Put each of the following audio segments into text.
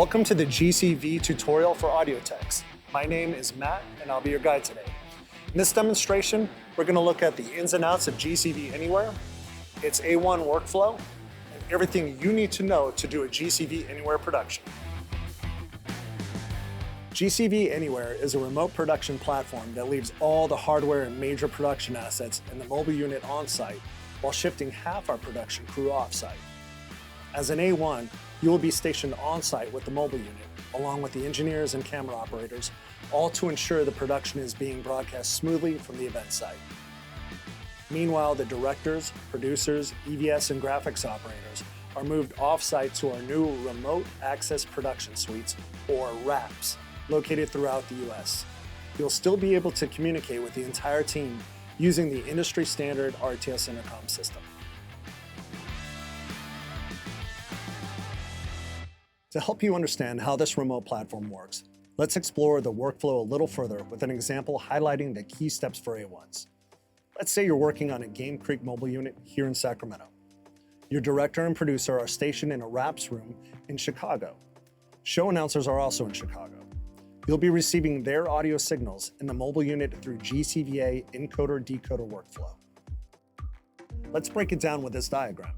Welcome to the GCV tutorial for audio techs. My name is Matt and I'll be your guide today. In this demonstration, we're going to look at the ins and outs of GCV Anywhere, its A1 workflow, and everything you need to know to do a GCV Anywhere production. GCV Anywhere is a remote production platform that leaves all the hardware and major production assets in the mobile unit on-site while shifting half our production crew off-site. As an A1, you will be stationed on-site with the mobile unit, along with the engineers and camera operators, all to ensure the production is being broadcast smoothly from the event site. Meanwhile, the directors, producers, EVS, and graphics operators are moved off-site to our new Remote Access Production Suites, or RAPS, located throughout the US. You'll still be able to communicate with the entire team using the industry-standard RTS Intercom system. To help you understand how this remote platform works, let's explore the workflow a little further with an example highlighting the key steps for A1s. Let's say you're working on a Game Creek mobile unit here in Sacramento. Your director and producer are stationed in a RAPS room in Chicago. Show announcers are also in Chicago. You'll be receiving their audio signals in the mobile unit through GCVA encoder-decoder workflow. Let's break it down with this diagram.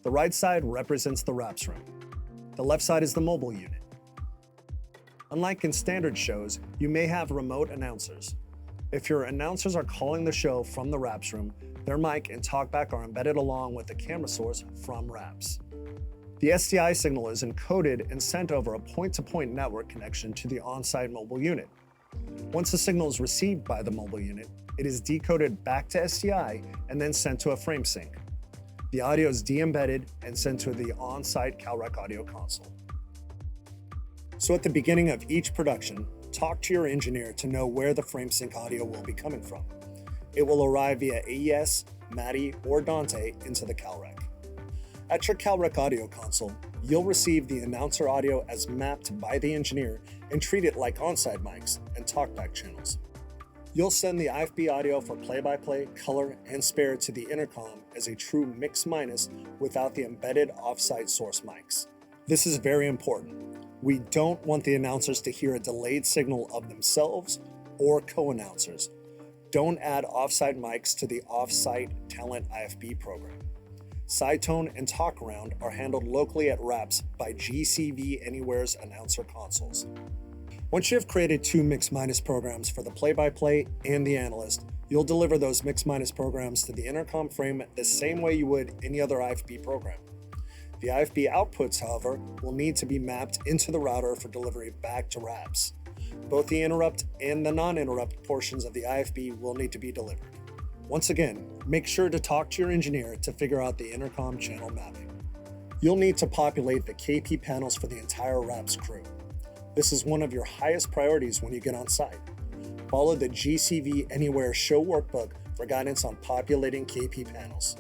The right side represents the RAPS room. The left side is the mobile unit. Unlike in standard shows, you may have remote announcers. If your announcers are calling the show from the RAPS room, their mic and talkback are embedded along with the camera source from RAPS. The SDI signal is encoded and sent over a point-to-point network connection to the on-site mobile unit. Once the signal is received by the mobile unit, it is decoded back to SDI and then sent to a frame sync. The audio is de-embedded and sent to the on-site CalRec audio console. So at the beginning of each production, talk to your engineer to know where the frame sync audio will be coming from. It will arrive via AES, MADI, or Dante into the CalRec. At your CalRec audio console, you'll receive the announcer audio as mapped by the engineer and treat it like on-site mics and talkback channels. You'll send the IFB audio for play-by-play, color, and spare to the intercom as a true Mix Minus without the embedded off-site source mics. This is very important. We don't want the announcers to hear a delayed signal of themselves or co-announcers. Don't add off-site mics to the off-site talent IFB program. Side tone and talk around are handled locally at RAPS by GCV Anywhere's announcer consoles. Once you have created two Mix Minus programs for the play-by-play and the analyst, you'll deliver those Mix Minus programs to the intercom frame the same way you would any other IFB program. The IFB outputs, however, will need to be mapped into the router for delivery back to RAPS. Both the interrupt and the non-interrupt portions of the IFB will need to be delivered. Once again, make sure to talk to your engineer to figure out the intercom channel mapping. You'll need to populate the KP panels for the entire RAPS crew. This is one of your highest priorities when you get on site. Follow the GCV Anywhere show workbook for guidance on populating KP panels.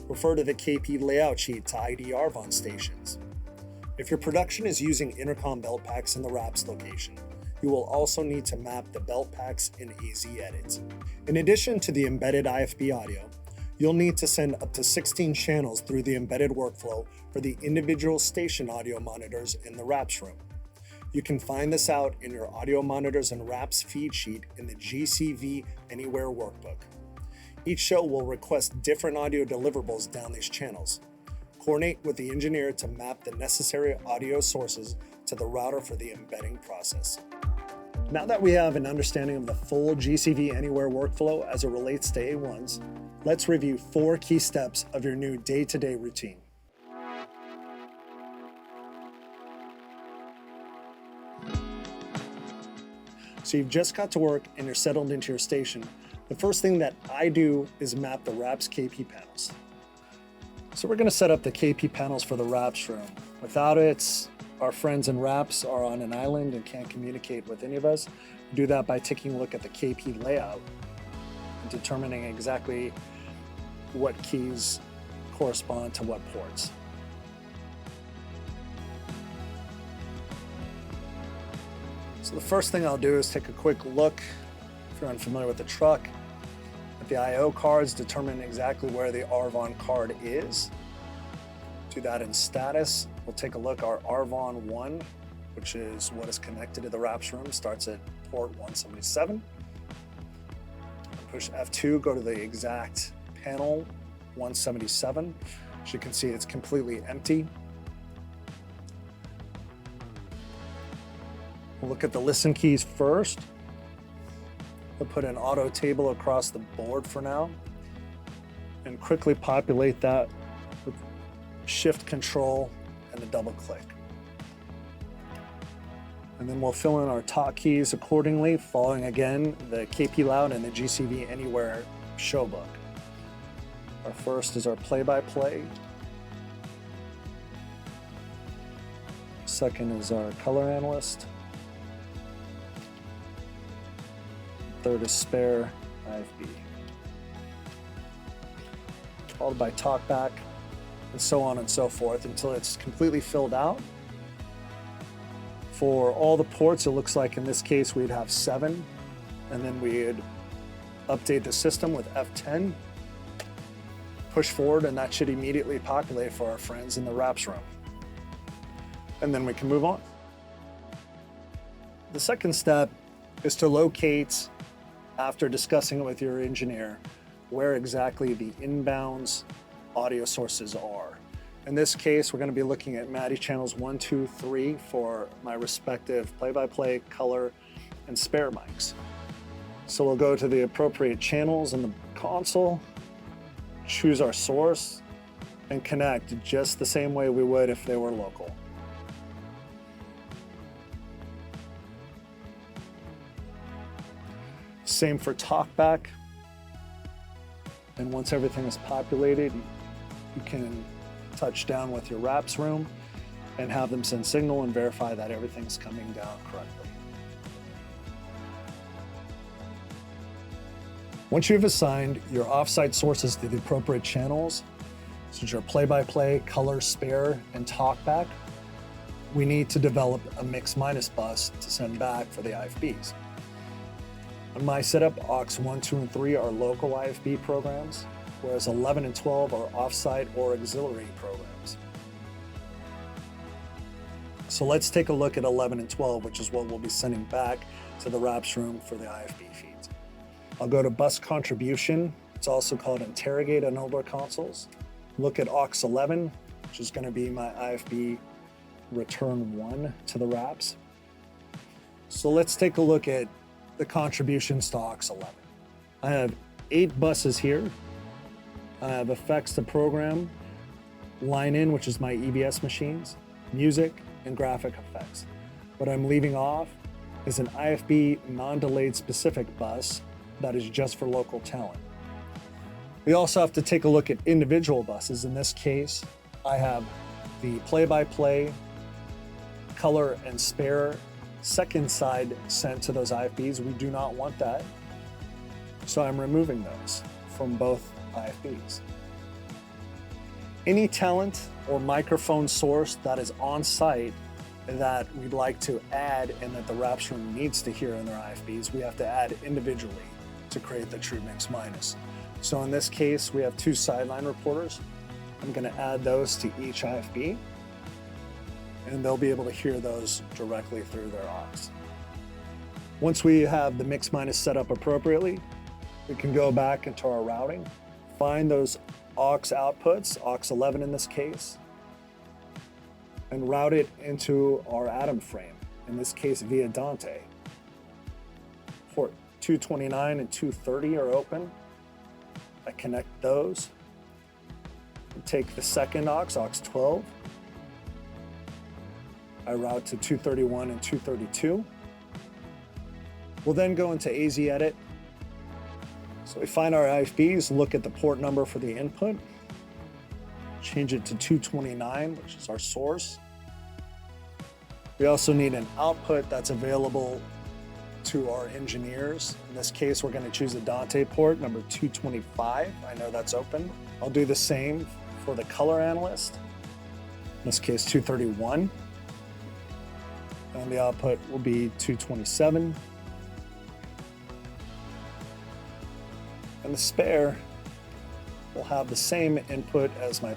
Refer to the KP layout sheet to ID RVON stations. If your production is using intercom belt packs in the RAPS location, you will also need to map the belt packs in AZ Edit. In addition to the embedded IFB audio, you'll need to send up to 16 channels through the embedded workflow for the individual station audio monitors in the RAPS room. You can find this out in your audio monitors and RAPS feed sheet in the GCV Anywhere workbook. Each show will request different audio deliverables down these channels. Coordinate with the engineer to map the necessary audio sources to the router for the embedding process. Now that we have an understanding of the full GCV Anywhere workflow as it relates to A1s, let's review 4 key steps of your new day-to-day routine. So you've just got to work and you're settled into your station. The first thing that I do is map the RAPS KP panels. So we're going to set up the KP panels for the RAPS room. Without it, our friends in RAPS are on an island and can't communicate with any of us. We do that by taking a look at the KP layout and determining exactly what keys correspond to what ports. So the first thing I'll do is take a quick look, if you're unfamiliar with the truck, at the I/O cards, determine exactly where the RVON card is. Do that in status. We'll take a look. Our RVON 1 which is what is connected to the RAPS room, starts at port 177. Push F2, go to the exact panel 177. As you can see, it's completely empty. We'll look at the listen keys first. We'll put an auto table across the board for now and quickly populate that with Shift Control and a double click. And then we'll fill in our talk keys accordingly, following again the KP Loud and the GCV Anywhere showbook. Our first is our play-by-play. Second is our color analyst. Third is spare IFB. Followed by talkback, and so on and so forth until it's completely filled out. For all the ports, it looks like in this case we'd have 7, and then we'd update the system with F10, push forward, and that should immediately populate for our friends in the RAPS room. And then we can move on. The second step is to locate, after discussing it with your engineer, where exactly the inbounds audio sources are. In this case, we're going to be looking at MADI channels 1, 2, 3 for my respective play-by-play, color, and spare mics. So we'll go to the appropriate channels in the console, choose our source, and connect just the same way we would if they were local. Same for talkback. And once everything is populated, you can touch down with your RAPS room and have them send signal and verify that everything's coming down correctly. Once you've assigned your offsite sources to the appropriate channels, such as your play-by-play, color, spare, and talkback, we need to develop a Mix Minus bus to send back for the IFBs. On my setup, aux 1, 2, and 3 are local IFB programs, whereas 11 and 12 are offsite or auxiliary programs. So let's take a look at 11 and 12, which is what we'll be sending back to the RAPS room for the IFB feeds. I'll go to bus contribution. It's also called interrogate on older consoles. Look at aux 11, which is going to be my IFB return 1 to the RAPS. So let's take a look at the contributions to aux 11. I have 8 buses here. I have effects to program, line in, which is my EBS machines, music, and graphic effects. What I'm leaving off is an IFB non-delayed specific bus that is just for local talent. We also have to take a look at individual buses. In this case, I have the play-by-play, color, and spare second side sent to those IFBs. We do not want that. So I'm removing those from both IFBs. Any talent or microphone source that is on site that we'd like to add and that the RAPS room needs to hear in their IFBs, we have to add individually to create the true Mix Minus. So in this case, we have 2 sideline reporters. I'm going to add those to each IFB, and they'll be able to hear those directly through their aux. Once we have the Mix Minus set up appropriately, we can go back into our routing, find those aux outputs, aux 11 in this case, and route it into our Atom frame, in this case via Dante. Port 229 and 230 are open. I connect those. And take the second aux 12. I route to 231 and 232. We'll then go into AZ Edit. So we find our IFBs, look at the port number for the input, change it to 229, which is our source. We also need an output that's available to our engineers. In this case, we're going to choose a Dante port, number 225. I know that's open. I'll do the same for the color analyst. In this case, 231. And the output will be 227. And the spare will have the same input as my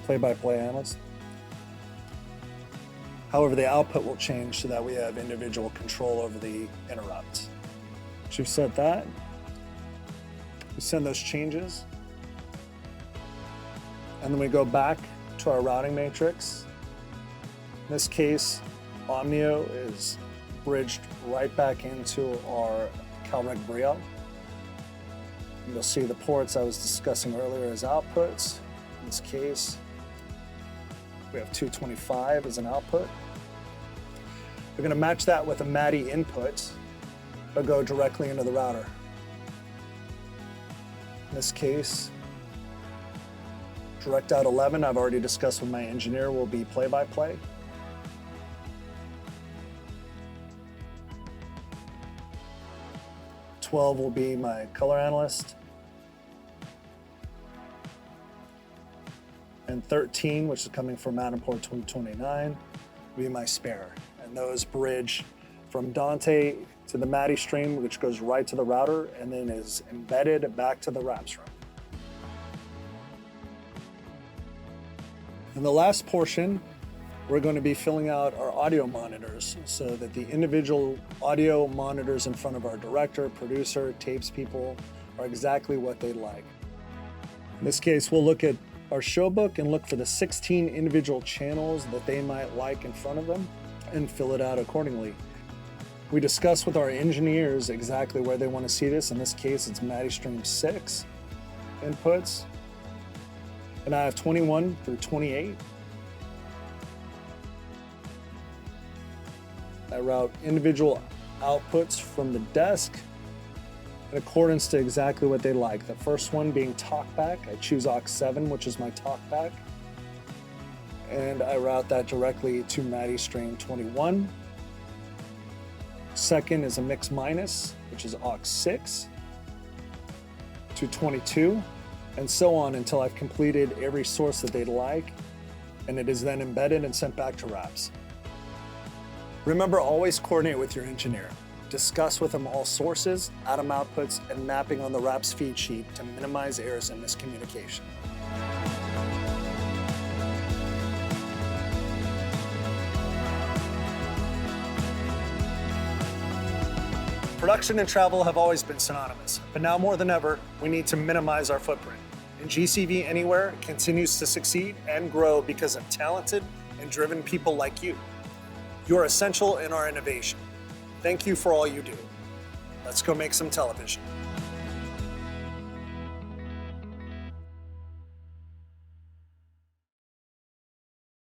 play-by-play analyst. However, the output will change so that we have individual control over the interrupts. Once you've set that, we send those changes, and then we go back to our routing matrix. In this case, Omnio is bridged right back into our CalReg Brio. And you'll see the ports I was discussing earlier as outputs. In this case, we have 225 as an output. We're going to match that with a MADI input, but go directly into the router. In this case, direct out 11, I've already discussed with my engineer, will be play-by-play. .12 will be my color analyst. And 13, which is coming from Matterport 229, will be my spare. And those bridge from Dante to the MADI stream, which goes right to the router and then is embedded back to the RAPS room. In the last portion, we're going to be filling out our audio monitors so that the individual audio monitors in front of our director, producer, tapes people are exactly what they like. In this case, we'll look at our show book and look for the 16 individual channels that they might like in front of them and fill it out accordingly. We discuss with our engineers exactly where they want to see this. In this case, it's MADI Stream 6 inputs. And I have 21 through 28. I route individual outputs from the desk in accordance to exactly what they like. The first one being talkback, I choose aux7, which is my talkback, and I route that directly to MADI Stream 21. Second is a Mix Minus, which is aux6 to 22, and so on until I've completed every source that they'd like, and it is then embedded and sent back to RAPS. Remember, always coordinate with your engineer. Discuss with them all sources, atom outputs, and mapping on the RAPS feed sheet to minimize errors and miscommunication. Production and travel have always been synonymous, but now more than ever, we need to minimize our footprint. And GCV Anywhere continues to succeed and grow because of talented and driven people like you. You are essential in our innovation. Thank you for all you do. Let's go make some television.